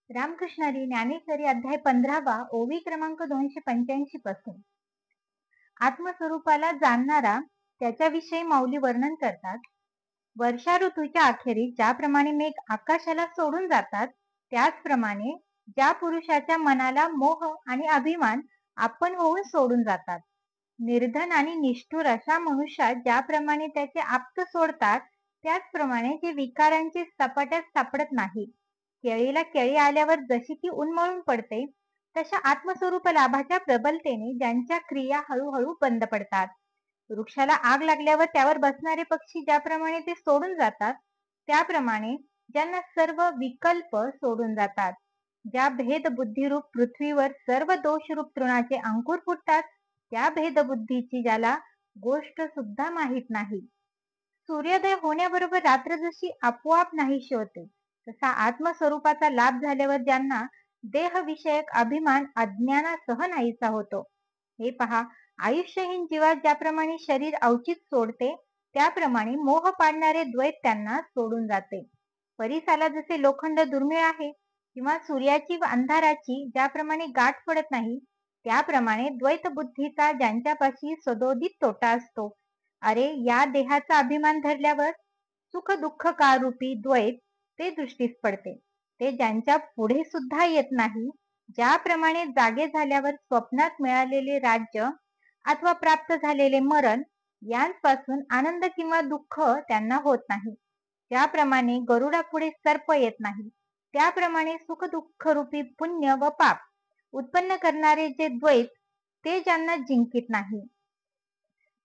रामकृष्ण हरी ज्ञानेश्वरी अध्याय 15वा ओवी क्रमांक 285 पासून. आत्मस्वरूपाला जाणणारा त्याच्याविषयी माऊली वर्णन करतात. वर्षा ऋतूच्या अखेरीस ज्याप्रमाणे मेघ आकाशाला सोडून जातात, त्याचप्रमाणे ज्या पुरुषाच्या मनाला मोह आणि अभिमान आपण होऊन सोडून जातात. निर्धन आणि निष्ठुर अशा मनुष्यात ज्याप्रमाणे त्याचे आप्त सोडतात, त्याचप्रमाणे जे विकारांची सपाट्यात सापडत नाही. केळीला केळी आल्यावर जशी ती उन्मळून पडते, तशा आत्मस्वरूप लाभाच्या प्रबलतेने ज्यांच्या क्रिया हळूहळू बंद पडतात. वृक्षाला आग लागल्यावर त्यावर बसणारे पक्षी ज्याप्रमाणे ते सोडून जातात, त्याप्रमाणे ज्यांना सर्व विकल्प सोडून जातात. ज्या भेद बुद्धिरूप पृथ्वीवर सर्व दोषरूप तृणाचे अंकुर फुटतात, त्या भेदबुद्धीची ज्याला गोष्ट सुद्धा माहीत नाही. सूर्योदय होण्याबरोबर रात्र जशी आपोआप नाहीशी होते, तसा आत्मस्वरूपाचा लाभ झाल्यावर ज्यांना देहविषयक अभिमान अज्ञानासह नाहीसा होतो. हे पहा, आयुष्यहीन जीवास ज्याप्रमाणे शरीर अवचित सोडते, त्याप्रमाणे मोह पाडणारे द्वैत त्यांना सोडून जाते. परिसाला जसे लोखंड दुर्मिळ आहे किंवा सूर्याची व अंधाराची ज्याप्रमाणे गाठ पडत नाही, त्याप्रमाणे द्वैत बुद्धीचा ज्यांच्यापाशी सदोदित तोटा असतो. अरे, या देहाचा अभिमान धरल्यावर सुख दुःख कारूपी द्वैत ते दृष्टीस पडते. ते ज्यांच्या पुढे सुद्धा येत नाही. ज्याप्रमाणे जागे झाल्यावर स्वप्नात मिळालेले राज्य अथवा प्राप्त झालेले मरण यांपासून आनंद किंवा दुःख त्यांना होत नाही. त्याप्रमाणे गरुडापुढे सर्प येत नाही. त्याप्रमाणे सुख दुःख रूपी पुण्य व पाप उत्पन्न करणारे जे द्वैत ते ज्यांना जिंकित नाही.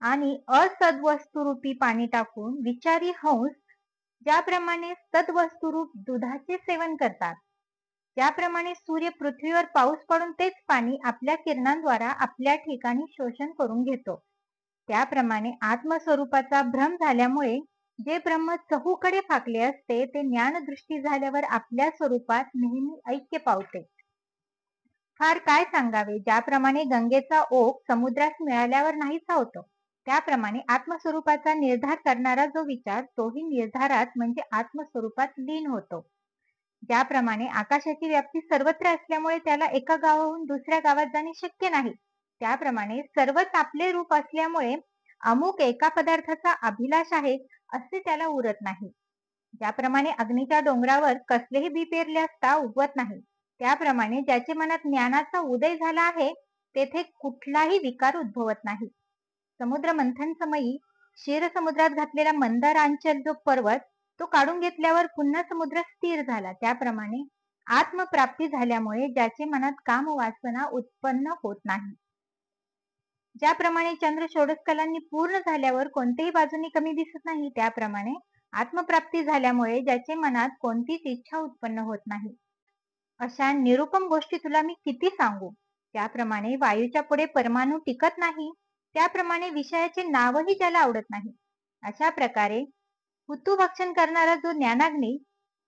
आणि असद्वस्तुरूपी पाणी टाकून विचारी हंस ज्याप्रमाणे सद्वस्तुरूप दुधाचे सेवन करतात, त्याप्रमाणे सूर्य पृथ्वीवर पाऊस पडून तेच पाणी आपल्या किरणांद्वारा आपल्या ठिकाणी शोषण करून घेतो, त्याप्रमाणे आत्मस्वरूपाचा भ्रम झाल्यामुळे जे ब्रह्म चहूकडे फाकले असते, ते ज्ञानदृष्टी झाल्यावर आपल्या स्वरूपात नेहमी ऐक्य पावते. फार काय सांगावे, ज्याप्रमाणे गंगेचा ओघ समुद्रास मिळाल्यावर नाहीसा होतो, त्याप्रमाणे आत्मस्वरूपाचा निर्धार करणारा जो विचार तोही निर्धारात म्हणजे आत्मस्वरूपात लीन होतो. ज्याप्रमाणे आकाशाची व्याप्ती सर्वत्र असल्यामुळे त्याला एका गावाहून दुसऱ्या गावात जाणे शक्य नाही, त्याप्रमाणे सर्वच आपले रूप असल्यामुळे अमुक एका पदार्थाचा अभिलाष आहे असे त्याला उरत नाही. ज्याप्रमाणे अग्नीच्या डोंगरावर कसलेही बी पेरले असता उगवत नाही, त्याप्रमाणे ज्याच्या मनात ज्ञानाचा उदय झाला आहे, तेथे कुठलाही विकार उद्भवत नाही. समुद्र मंथन समयी क्षीरसमुद्रात घातलेला मंदारांचल जो पर्वत तो काढून घेतल्यावर पुन्हा समुद्र स्थिर झाला, त्याप्रमाणे आत्मप्राप्ती झाल्यामुळे ज्याचे मनात काम वासना उत्पन्न होत नाही. ज्याप्रमाणे चंद्र षोडशकलांनी पूर्ण झाल्यावर कोणत्याही बाजूनी कमी दिसत नाही, त्याप्रमाणे आत्मप्राप्ती झाल्यामुळे ज्याचे मनात कोणतीच इच्छा उत्पन्न होत नाही. अशा निरुपम गोष्टी तुला मी किती सांगू. त्याप्रमाणे वायूच्या पुढे परमाणू टिकत नाही, त्याप्रमाणे विषयाचे नावही ज्याला आवडत नाही. अशा प्रकारे हुतुभक्षण करणारा जो ज्ञानाग्नी,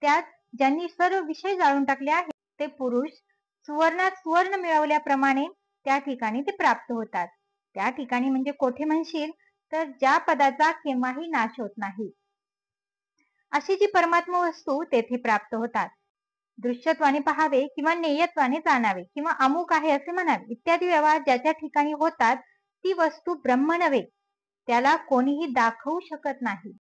त्यात ज्यांनी सर्व विषय जाळून टाकले आहे, ते पुरुष सुवर्णात सुवर्ण मिळवल्याप्रमाणे त्या ठिकाणी ते प्राप्त होतात. त्या ठिकाणी म्हणजे कोठे म्हणशील तर ज्या पदाचा केव्हाही नाश होत नाही, अशी जी परमात्मा वस्तू तेथे प्राप्त होतात. दृश्यत्वाने पाहावे किंवा नेयत्वाने जाणावे किंवा अमुक आहे असे म्हणावे इत्यादी व्यवहार ज्याच्या ठिकाणी होतात, ती वस्तू ब्रह्म नव्हे, त्याला कोणीही दाखवू शकत नाही.